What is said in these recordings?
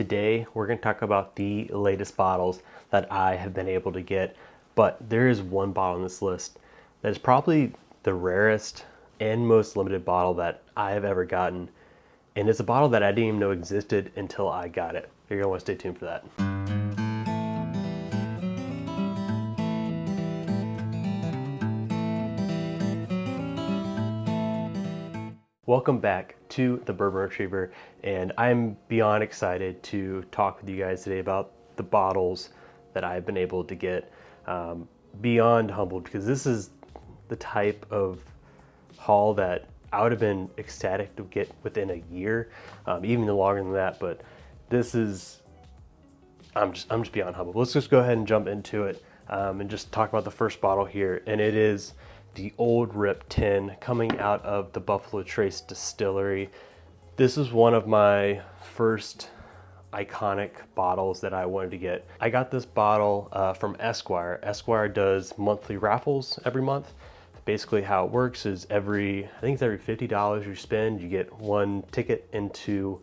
Today, we're going to talk about the latest bottles that I have been able to get, but there is one bottle on this list that is probably the rarest and most limited bottle that I have ever gotten, and it's a bottle that I didn't even know existed until I got it. You're going to want to stay tuned for that. Welcome back to the Bourbon Retriever, and I'm beyond excited to talk with you guys today about the bottles that I've been able to get. Beyond humbled, because this is the type of haul that I would have been ecstatic to get within a year, even longer than that. But this is, I'm just beyond humbled. Let's just go ahead and jump into it and just talk about the first bottle here, and it is the Old Rip 10 coming out of the Buffalo Trace Distillery. This is one of my first iconic bottles that I wanted to get. I got this bottle from Esquire. Esquire does monthly raffles every month. Basically how it works is I think it's every $50 you spend, you get one ticket into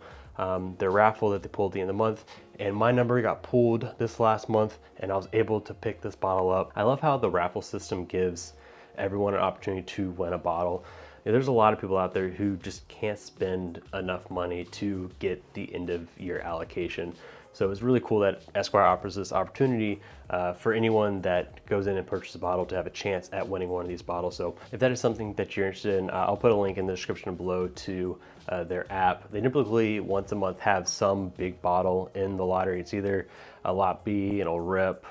their raffle that they pull at the end of the month. And my number got pulled this last month and I was able to pick this bottle up. I love how the raffle system gives everyone an opportunity to win a bottle. There's a lot of people out there who just can't spend enough money to get the end of year allocation. So it's really cool that Esquire offers this opportunity for anyone that goes in and purchases a bottle to have a chance at winning one of these bottles. So if that is something that you're interested in, I'll put a link in the description below to their app. They typically once a month have some big bottle in the lottery. It's either a Lot B, an Old Rip,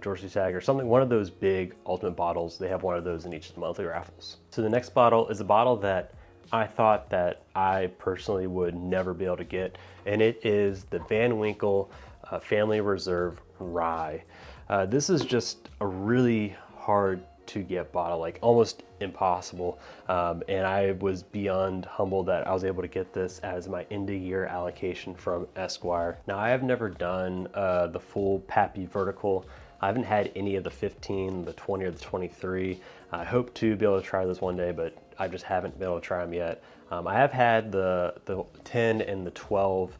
George Stagg, or something, one of those big ultimate bottles. They have one of those in each of the monthly raffles. So the next bottle is a bottle that I thought that I personally would never be able to get, and it is the Van Winkle Family Reserve Rye. This is just a really hard to get bottle, like almost impossible, and I was beyond humbled that I was able to get this as my end of year allocation from Esquire. Now I have never done the full Pappy vertical. I haven't had any of the 15, the 20, or the 23. I hope to be able to try this one day, but I just haven't been able to try them yet. I have had the 10 and the 12,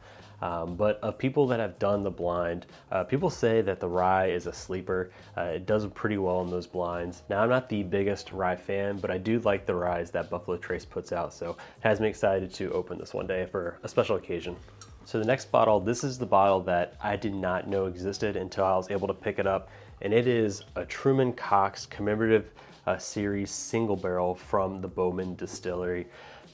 but of people that have done the blind, people say that the rye is a sleeper. It does pretty well in those blinds. Now, I'm not the biggest rye fan, but I do like the ryes that Buffalo Trace puts out, so it has me excited to open this one day for a special occasion. So the next bottle, this is the bottle that I did not know existed until I was able to pick it up, and it is a Truman Cox commemorative series single barrel from the Bourbon distillery.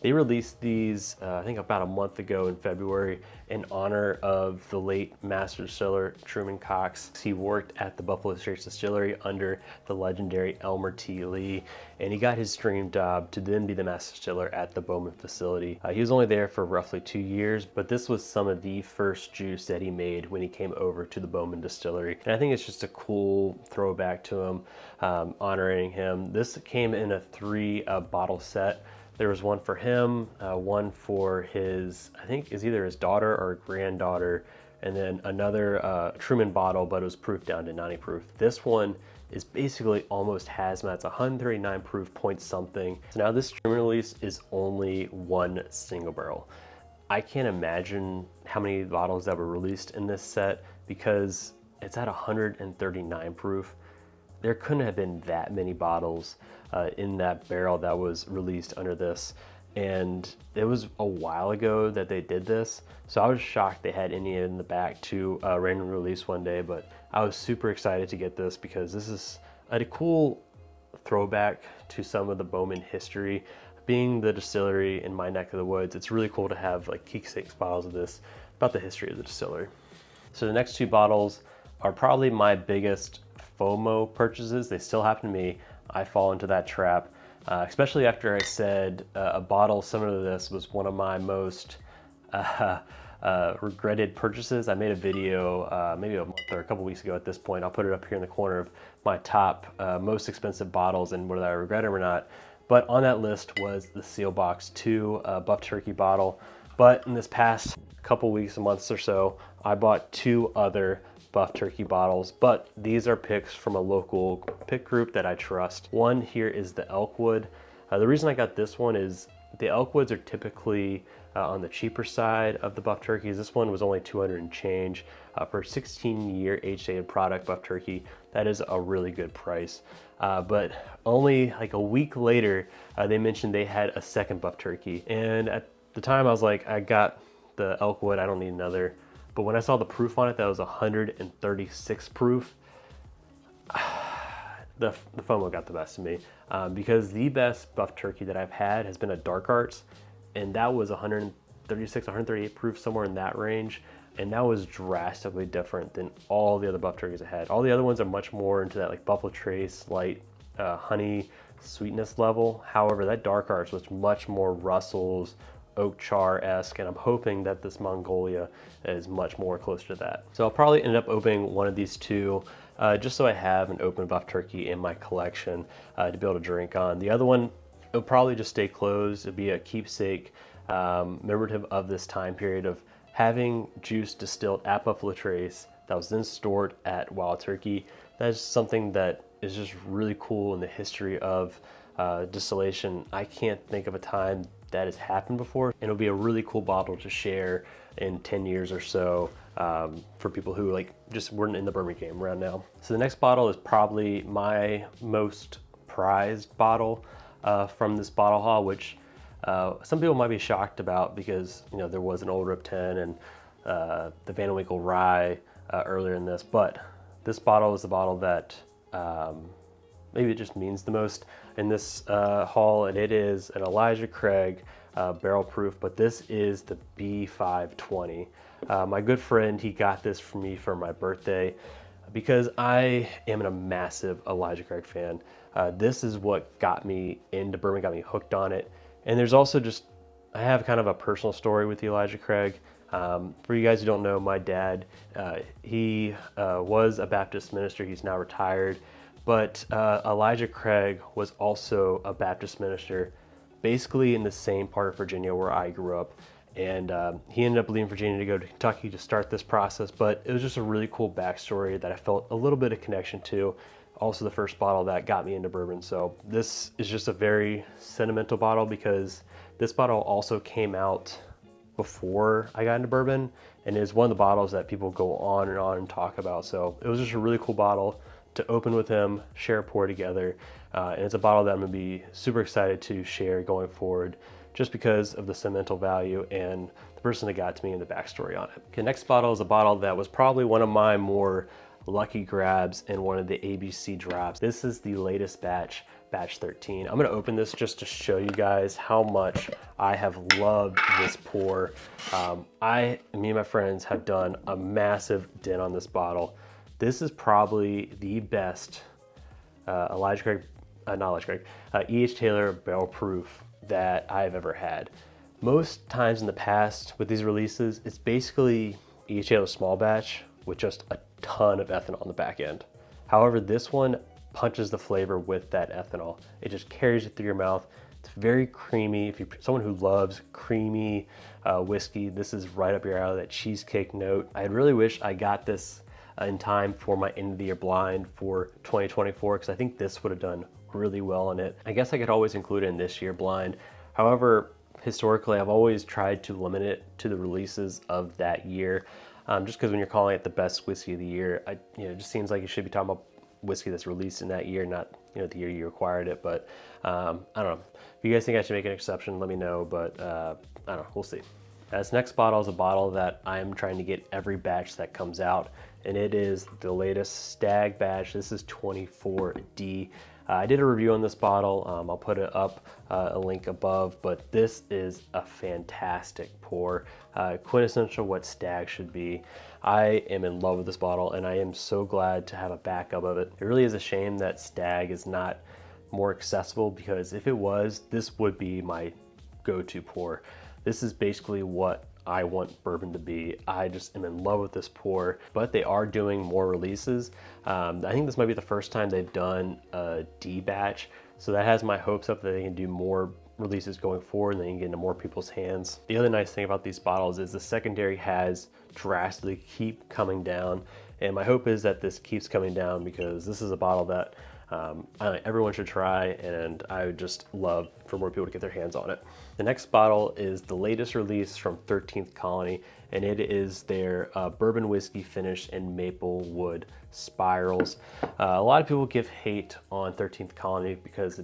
They released these, I think about a month ago in February, in honor of the late master distiller Truman Cox. He worked at the Buffalo Trace Distillery under the legendary Elmer T. Lee, and he got his dream job to then be the master distiller at the Bourbon facility. He was only there for roughly 2 years, but this was some of the first juice that he made when he came over to the Bourbon distillery. And I think it's just a cool throwback to him, honoring him. This came in a 3 bottle set. There was one for him, one for his, I think is either his daughter or granddaughter, and then another Truman bottle, but it was proof down to 90 proof. This one is basically almost hazmat. It's 139 proof point something. So now this Truman release is only one single barrel. I can't imagine how many bottles that were released in this set because it's at 139 proof. There couldn't have been that many bottles in that barrel that was released under this, and it was a while ago that they did this, so I was shocked they had any in the back to random release one day. But I was super excited to get this because this is a cool throwback to some of the Bourbon history. Being the distillery in my neck of the woods, it's really cool to have like keepsake bottles of this about the history of the distillery. So the next 2 bottles are probably my biggest FOMO purchases. They still happen to me. I fall into that trap, especially after I said a bottle similar to this was one of my most regretted purchases. I made a video maybe a month or a couple weeks ago at this point. I'll put it up here in the corner of my top most expensive bottles and whether I regret it or not. But on that list was the Seal Box 2 Buff Turkey bottle. But in this past couple weeks, months or so, I bought 2 other Buff Turkey bottles, but these are picks from a local pick group that I trust. One here is the Elkwood. The reason I got this one is the Elkwoods are typically on the cheaper side of the Buff Turkeys. This one was only 200 and change for a 16-year age-dated product Buff Turkey. That is a really good price. But only like a week later, they mentioned they had a second Buff Turkey. And at the time I was like, I got the Elkwood, I don't need another. But when I saw the proof on it, that was 136 proof, the FOMO got the best of me, because the best Buff Turkey that I've had has been a Dark Arts, and that was 136, 138 proof, somewhere in that range. And that was drastically different than all the other Buff Turkeys I had. All the other ones are much more into that like Buffalo Trace, light honey sweetness level. However, that Dark Arts was much more Russell's oak char-esque, and I'm hoping that this Mongolia is much more closer to that. So I'll probably end up opening one of these two, just so I have an open Buff Turkey in my collection to be able to drink on. The other one, it'll probably just stay closed. It'll be a keepsake, commemorative of this time period of having juice distilled at Buffalo Trace that was then stored at Wild Turkey. That's something that is just really cool in the history of distillation. I can't think of a time that has happened before, and it'll be a really cool bottle to share in 10 years or so for people who like just weren't in the bourbon game around now. So the next bottle is probably my most prized bottle from this bottle haul, which some people might be shocked about because, you know, there was an old Rip 10 and the Van Winkle Rye earlier in this, but this bottle is the bottle that maybe it just means the most in this haul, and it is an Elijah Craig barrel proof, but this is the B520. My good friend, he got this for me for my birthday because I am a massive Elijah Craig fan. This is what got me into bourbon, got me hooked on it. And there's also just, I have kind of a personal story with the Elijah Craig. For you guys who don't know, my dad, he was a Baptist minister. He's now retired. But Elijah Craig was also a Baptist minister, basically in the same part of Virginia where I grew up. And he ended up leaving Virginia to go to Kentucky to start this process. But it was just a really cool backstory that I felt a little bit of connection to. Also the first bottle that got me into bourbon. So this is just a very sentimental bottle because this bottle also came out before I got into bourbon and is one of the bottles that people go on and talk about. So it was just a really cool bottle to open with him, share a pour together. And it's a bottle that I'm gonna be super excited to share going forward just because of the sentimental value and the person that got to me and the backstory on it. Okay, next bottle is a bottle that was probably one of my more lucky grabs in one of the ABC drops. This is the latest batch, batch 13. I'm gonna open this just to show you guys how much I have loved this pour. Me and my friends have done a massive dent on this bottle. This is probably the best E.H. Taylor barrel proof that I've ever had. Most times in the past with these releases, it's basically E.H. Taylor small batch with just a ton of ethanol on the back end. However, this one punches the flavor with that ethanol. It just carries it through your mouth. It's very creamy. If you're someone who loves creamy whiskey, this is right up your alley, that cheesecake note. I really wish I got this in time for my end of the year blind for 2024, because I think this would have done really well in it. I guess I could always include it in this year blind. However, historically, I've always tried to limit it to the releases of that year. Just because when you're calling it the best whiskey of the year, it just seems like you should be talking about whiskey that's released in that year, not the year you acquired it. But I don't know. If you guys think I should make an exception, let me know. But I don't know. We'll see. This next bottle is a bottle that I'm trying to get every batch that comes out, and it is the latest Stagg batch. This is 24D. I did a review on this bottle. I'll put it up, a link above, but this is a fantastic pour. Quintessential what Stagg should be. I am in love with this bottle, and I am so glad to have a backup of it. It really is a shame that Stagg is not more accessible, because if it was, this would be my go-to pour. This is basically what I want bourbon to be. I just am in love with this pour, but they are doing more releases. I think this might be the first time they've done a D batch, so that has my hopes up that they can do more releases going forward and they can get into more people's hands. The other nice thing about these bottles is the secondary has drastically keep coming down, and my hope is that this keeps coming down, because this is a bottle that Everyone should try, and I would just love for more people to get their hands on it. The next bottle is the latest release from 13th Colony, and it is their bourbon whiskey finish in maple wood spirals. A lot of people give hate on 13th Colony because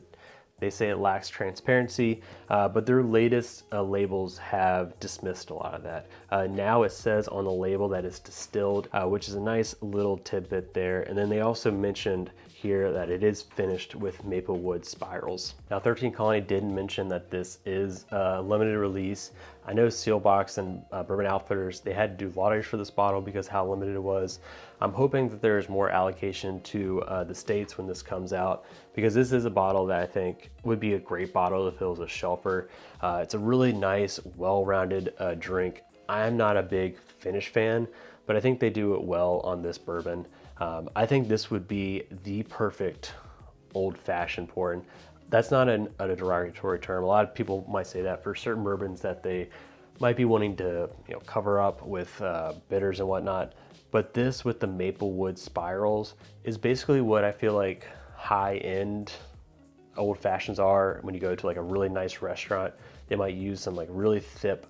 they say it lacks transparency, but their latest labels have dismissed a lot of that. Now it says on the label that it's distilled, which is a nice little tidbit there. And then they also mentioned here that it is finished with maple wood spirals. Now 13 Colony did mention that this is a limited release. I know Sealbox and Bourbon Outfitters, they had to do lotteries for this bottle because how limited it was. I'm hoping that there's more allocation to the States when this comes out, because this is a bottle that I think would be a great bottle if it was a shelfer. It's a really nice, well-rounded drink. I am not a big finish fan, but I think they do it well on this bourbon. I think this would be the perfect old-fashioned pour. And that's not a derogatory term. A lot of people might say that for certain bourbons that they might be wanting to cover up with bitters and whatnot. But this with the maple wood spirals is basically what I feel like high-end old fashions are. When you go to like a really nice restaurant, they might use some like really thick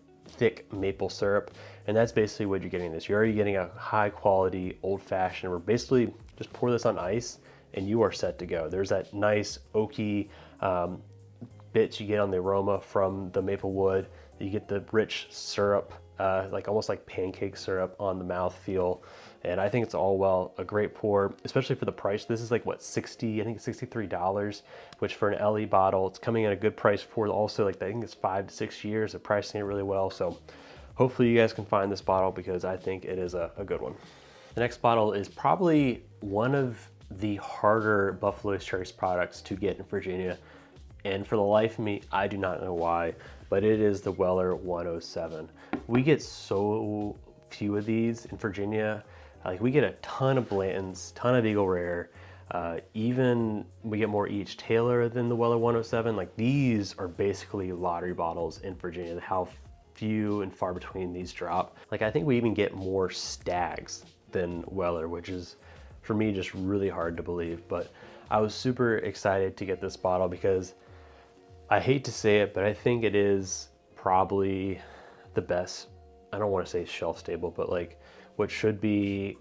maple syrup, and that's basically what you're getting this. You're already getting a high quality old fashioned where basically just pour this on ice and you are set to go. There's that nice oaky bits you get on the aroma from the maple wood. You get the rich syrup, like almost like pancake syrup on the mouthfeel. And I think it's all well a great pour, especially for the price. This is like what, I think it's $63, which for an LE bottle, it's coming at a good price for also like, I think it's 5 to 6 years. They're pricing it really well. So hopefully you guys can find this bottle because I think it is a good one. The next bottle is probably one of the harder Buffalo Trace products to get in Virginia. And for the life of me, I do not know why, but it is the Weller 107. We get so few of these in Virginia. Like we get a ton of Blanton's, ton of Eagle Rare. Even we get more each Taylor than the Weller 107. Like these are basically lottery bottles in Virginia, how few and far between these drop. Like I think we even get more Staggs than Weller, which is for me just really hard to believe. But I was super excited to get this bottle because I hate to say it, but I think it is probably the best, I don't want to say shelf stable, but like what should be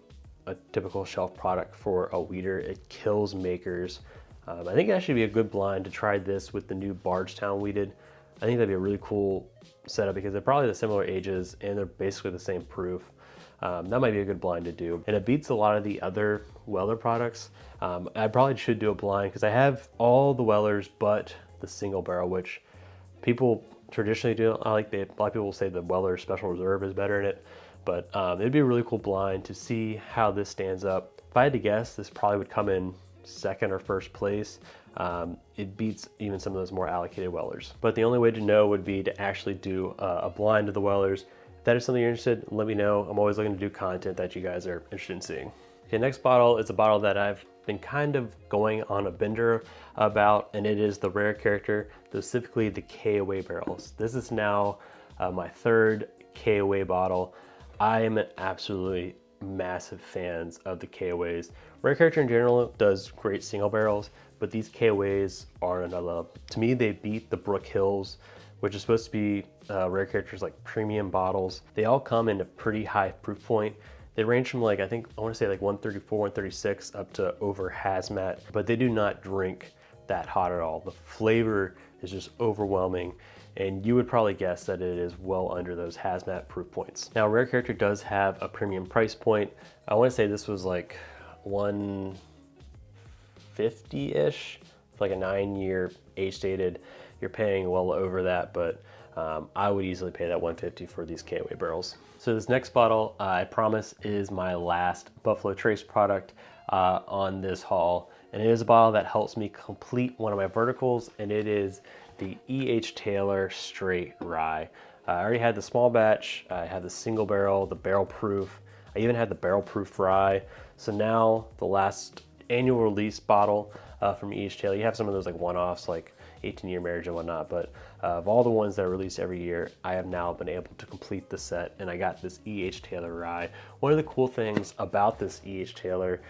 a typical shelf product for a weeder. It kills makers. I think it actually be a good blind to try this with the new Bardstown weeded. I think that'd be a really cool setup because they're probably the similar ages and they're basically the same proof. That might be a good blind to do. And it beats a lot of the other Weller products. I probably should do a blind because I have all the Wellers but the single barrel, which people traditionally do. A lot of people will say the Weller Special Reserve is better in it. But it'd be a really cool blind to see how this stands up. If I had to guess, this probably would come in second or first place. It beats even some of those more allocated Wellers. But the only way to know would be to actually do a blind of the Wellers. If that is something you're interested in, let me know. I'm always looking to do content that you guys are interested in seeing. Okay, next bottle is a bottle that I've been kind of going on a bender about, and it is the Rare Character, specifically the KOA barrels. This is now my third KOA bottle. I am an absolutely massive fans of the KOAs. Rare Character in general does great single barrels, but these KOAs are another level. To me, they beat the Brook Hills, which is supposed to be Rare Character's like premium bottles. They all come in a pretty high proof point. They range from like, I want to say like 134, 136 up to over hazmat, but they do not drink that hot at all. The flavor is just overwhelming. And you would probably guess that it is well under those hazmat proof points. Now, Rare Character does have a premium price point. I want to say this was like 150-ish, like a 9-year age stated. You're paying well over that, but I would easily pay that 150 for these KOA barrels. So this next bottle, I promise, is my last Buffalo Trace product on this haul. And it is a bottle that helps me complete one of my verticals, and it is the E.H. Taylor Straight Rye. I already had the small batch, I had the single barrel, the barrel proof. I even had the barrel proof rye. So now the last annual release bottle from E.H. Taylor, you have some of those like one-offs like 18-year marriage and whatnot, but of all the ones that are released every year, I have now been able to complete the set, and I got this E.H. Taylor rye. One of the cool things about this E.H. Taylor,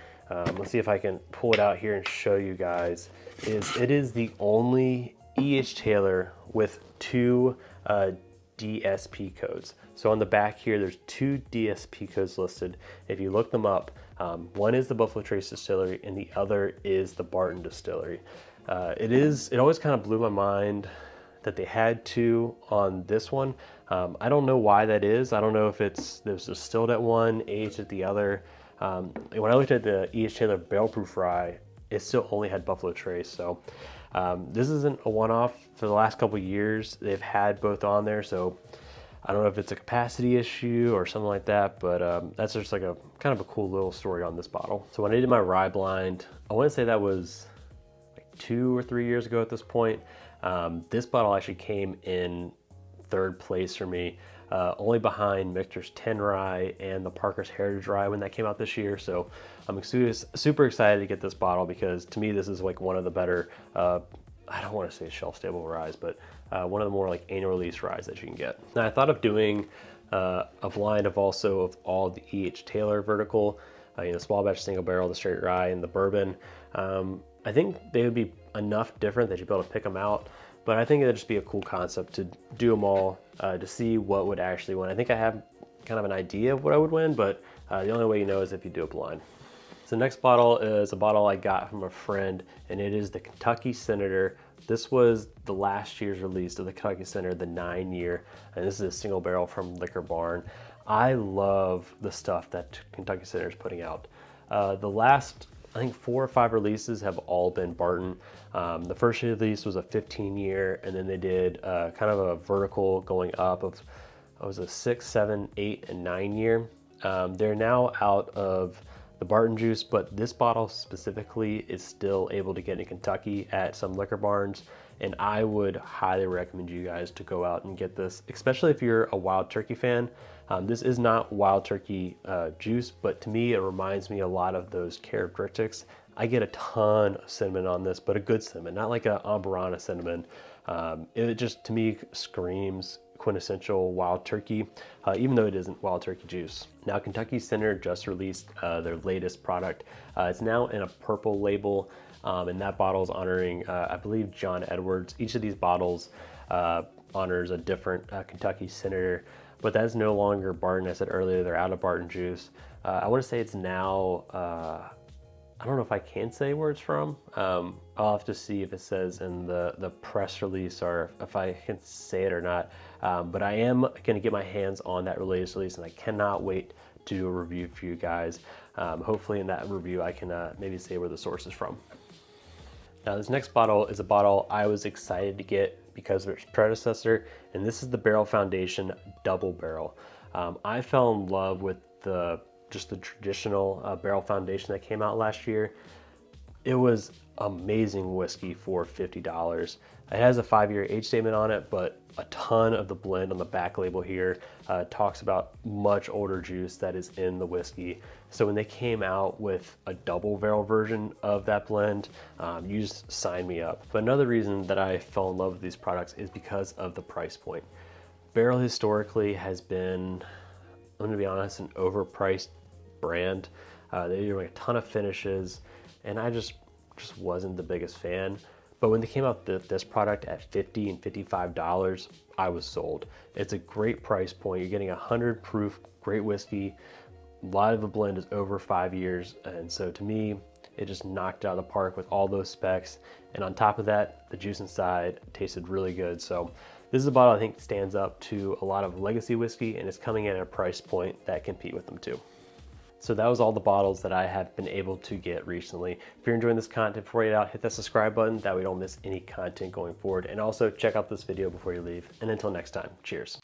let's see if I can pull it out here and show you guys, it is the only E.H. Taylor with two DSP codes. So on the back here, there's two DSP codes listed. If you look them up, one is the Buffalo Trace Distillery and the other is the Barton Distillery. It always kind of blew my mind that they had two on this one. I don't know why that is. I don't know if there's distilled at one, aged at the other. When I looked at the E.H. Taylor Barrel Proof Rye, it still only had Buffalo Trace. So this isn't a one-off. For the last couple of years, they've had both on there. So I don't know if it's a capacity issue or something like that, but that's just like a kind of a cool little story on this bottle. So when I did my rye blind, I want to say that was like 2 or 3 years ago at this point. This bottle actually came in third place for me, only behind Michter's 10 Rye and the Parker's Heritage Rye when that came out this year. So I'm super excited to get this bottle because to me this is like one of the better, I don't want to say shelf stable ryes, but one of the more like annual release ryes that you can get. Now I thought of doing a blind of all the E.H. Taylor vertical, small batch, single barrel, the Straight Rye, and the Bourbon. I think they would be enough different that you'd be able to pick them out, but I think it'd just be a cool concept to do them all to see what would actually win. I think I have kind of an idea of what I would win, but the only way you know is if you do a blind. So next bottle is a bottle I got from a friend, and it is the Kentucky Senator. This was the last year's release of the Kentucky Senator, the 9-year, and this is a single barrel from Liquor Barn. I love the stuff that Kentucky Senator is putting out. The last, I think 4 or 5 releases have all been Barton. The first release was a 15-year, and then they did kind of a vertical going up of, it was a 6, 7, 8, and 9-year. They're now out of the Barton juice, but this bottle specifically is still able to get in Kentucky at some liquor barns, and I would highly recommend you guys to go out and get this, especially if you're a Wild Turkey fan. This is not Wild Turkey juice, but to me it reminds me a lot of those characteristics. I get a ton of cinnamon on this, but a good cinnamon, not like a Amburana cinnamon. It just, to me, screams quintessential Wild Turkey, even though it isn't Wild Turkey juice. Now, Kentucky Senator just released their latest product. It's now in a purple label, and that bottle is honoring, I believe, John Edwards. Each of these bottles honors a different Kentucky Senator, but that is no longer Barton. I said earlier, they're out of Barton juice. I want to say it's now, I don't know if I can say where it's from. I'll have to see if it says in the press release or if I can say it or not. But I am going to get my hands on that latest release, and I cannot wait to do a review for you guys. Hopefully in that review I can maybe say where the source is from. Now this next bottle is a bottle I was excited to get because of its predecessor, and this is the Barrell Foundation Double Barrel. I fell in love with just the traditional Barrell Foundation that came out last year. It was amazing whiskey for $50. It has a 5-year age statement on it, but a ton of the blend on the back label here talks about much older juice that is in the whiskey. So when they came out with a double barrel version of that blend, you just signed me up. But another reason that I fell in love with these products is because of the price point. Barrell historically has been, I'm gonna be honest, an overpriced brand. They do like a ton of finishes, and I just wasn't the biggest fan. But when they came out with this product at $50 and $55, I was sold. It's a great price point. You're getting 100 proof, great whiskey. A lot of the blend is over 5 years, and so to me, it just knocked it out of the park with all those specs. And on top of that, the juice inside tasted really good. So this is a bottle I think stands up to a lot of legacy whiskey, and it's coming in at a price point that compete with them too. So that was all the bottles that I have been able to get recently. If you're enjoying this content, before you get out, hit that subscribe button. That way you don't miss any content going forward. And also check out this video before you leave. And until next time, cheers.